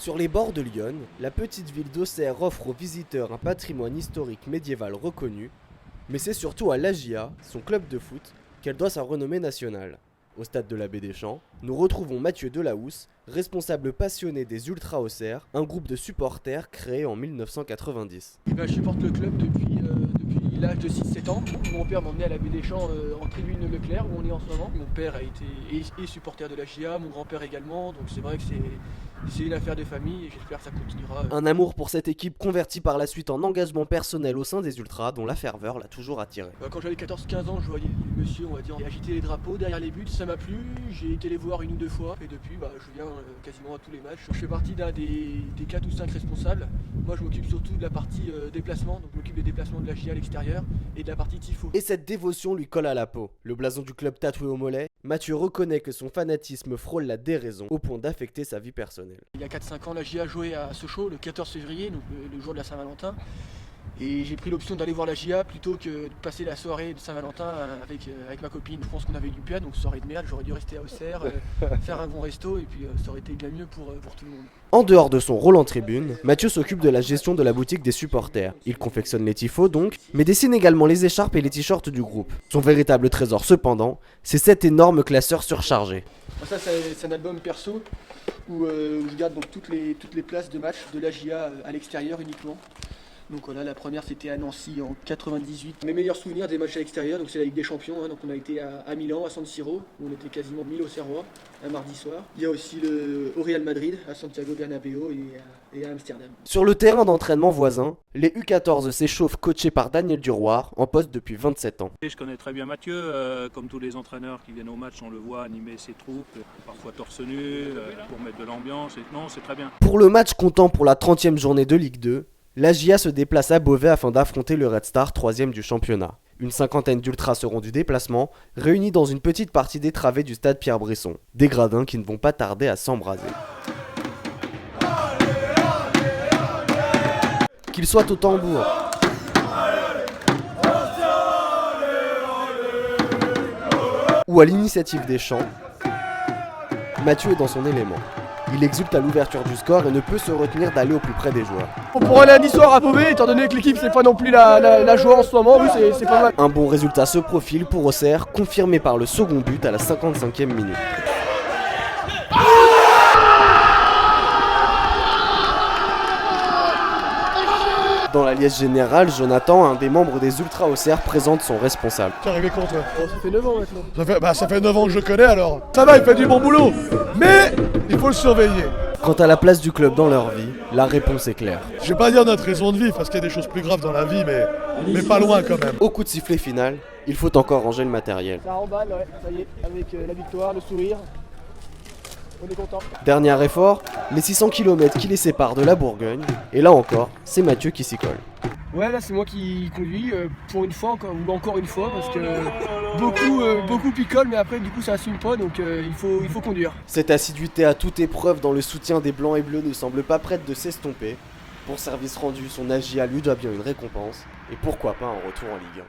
Sur les bords de l'Yonne, la petite ville d'Auxerre offre aux visiteurs un patrimoine historique médiéval reconnu, mais c'est surtout à l'AJA, son club de foot, qu'elle doit sa renommée nationale. Au stade de la Baie des Champs, nous retrouvons Mathieu Delahousse, responsable passionné des Ultras Auxerre, un groupe de supporters créé en 1990. Je supporte le club depuis l'âge de 6-7 ans. Mon père m'a emmené à la Baie des Champs en tribune Leclerc où on est en ce moment. Mon père est supporter de la GIA, mon grand-père également, donc c'est vrai que c'est une affaire de famille et j'espère que ça continuera. Un amour pour cette équipe converti par la suite en engagement personnel au sein des Ultras dont la ferveur l'a toujours attiré. Quand j'avais 14-15 ans, je voyais les messieurs, on va dire, agiter les drapeaux derrière les buts, ça m'a plu, j'ai été les voir une ou deux fois et depuis je viens quasiment à tous les matchs. Je fais partie d'un des 4 ou 5 responsables. Moi je m'occupe surtout de la partie déplacement, donc je m'occupe des déplacements de la GIA à l'extérieur et de la partie tifo. Et cette dévotion lui colle à la peau. Le blason du club tatoué au mollet, Mathieu reconnaît que son fanatisme frôle la déraison au point d'affecter sa vie personnelle. Il y a 4-5 ans, la GIA jouait à Sochaux le 14 février, donc le jour de la Saint-Valentin. Et j'ai pris l'option d'aller voir la GIA plutôt que de passer la soirée de Saint-Valentin avec ma copine. Je pense qu'on avait du plat, donc soirée de merde, j'aurais dû rester à Auxerre, faire un bon resto et puis ça aurait été bien mieux pour tout le monde. En dehors de son rôle en tribune, Mathieu s'occupe de la gestion de la boutique des supporters. Il confectionne les tifos donc, mais dessine également les écharpes et les t-shirts du groupe. Son véritable trésor cependant, c'est cet énorme classeur surchargé. Ça c'est un album perso où je garde donc toutes les places de match de la GIA à l'extérieur uniquement. Donc voilà, la première c'était à Nancy en 98. Mes meilleurs souvenirs des matchs à l'extérieur, donc c'est la Ligue des Champions, donc on a été à Milan, à San Siro, où on était quasiment 1000 Auxerrois, un mardi soir. Il y a aussi au Real Madrid, à Santiago Bernabéu et à Amsterdam. Sur le terrain d'entraînement voisin, les U14 s'échauffent coachés par Daniel Duroir, en poste depuis 27 ans. Je connais très bien Mathieu, comme tous les entraîneurs qui viennent au match, on le voit animer ses troupes, parfois torse nu, pour mettre de l'ambiance, non, c'est très bien. Pour le match comptant pour la 30e journée de Ligue 2, la GIA se déplace à Beauvais afin d'affronter le Red Star, 3e du championnat. Une cinquantaine d'ultras seront du déplacement, réunis dans une petite partie des travées du stade Pierre-Bresson. Des gradins qui ne vont pas tarder à s'embraser. Qu'ils soient au tambour, ou à l'initiative des chants, Mathieu est dans son élément. Il exulte à l'ouverture du score et ne peut se retenir d'aller au plus près des joueurs. Pour un lundi soir à Beauvais, étant donné que l'équipe c'est pas non plus la joie en ce moment, oui c'est pas mal. Un bon résultat se profile pour Auxerre, confirmé par le second but à la 55e minute. Dans la liesse générale, Jonathan, un des membres des Ultras Auxerre, présente son responsable. T'es arrivé quand toi? Ça fait 9 ans maintenant. Ça fait 9 ans que je le connais alors. Ça va, il fait du bon boulot. Mais il faut le surveiller. Quant à la place du club dans leur vie, la réponse est claire. Je vais pas dire notre raison de vivre parce qu'il y a des choses plus graves dans la vie, mais pas loin quand même. Au coup de sifflet final, il faut encore ranger le matériel. Ça remballe, ouais, ça y est, avec la victoire, le sourire. On est content. Dernier effort, les 600 km qui les séparent de la Bourgogne, et là encore, c'est Mathieu qui s'y colle. Ouais, là c'est moi qui conduis, pour une fois, ou encore une fois, parce que beaucoup picolent, mais après du coup ça assume pas, donc il faut conduire. Cette assiduité à toute épreuve dans le soutien des Blancs et Bleus ne semble pas prête de s'estomper. Pour service rendu, son AJA lui doit bien une récompense, et pourquoi pas un retour en Ligue 1.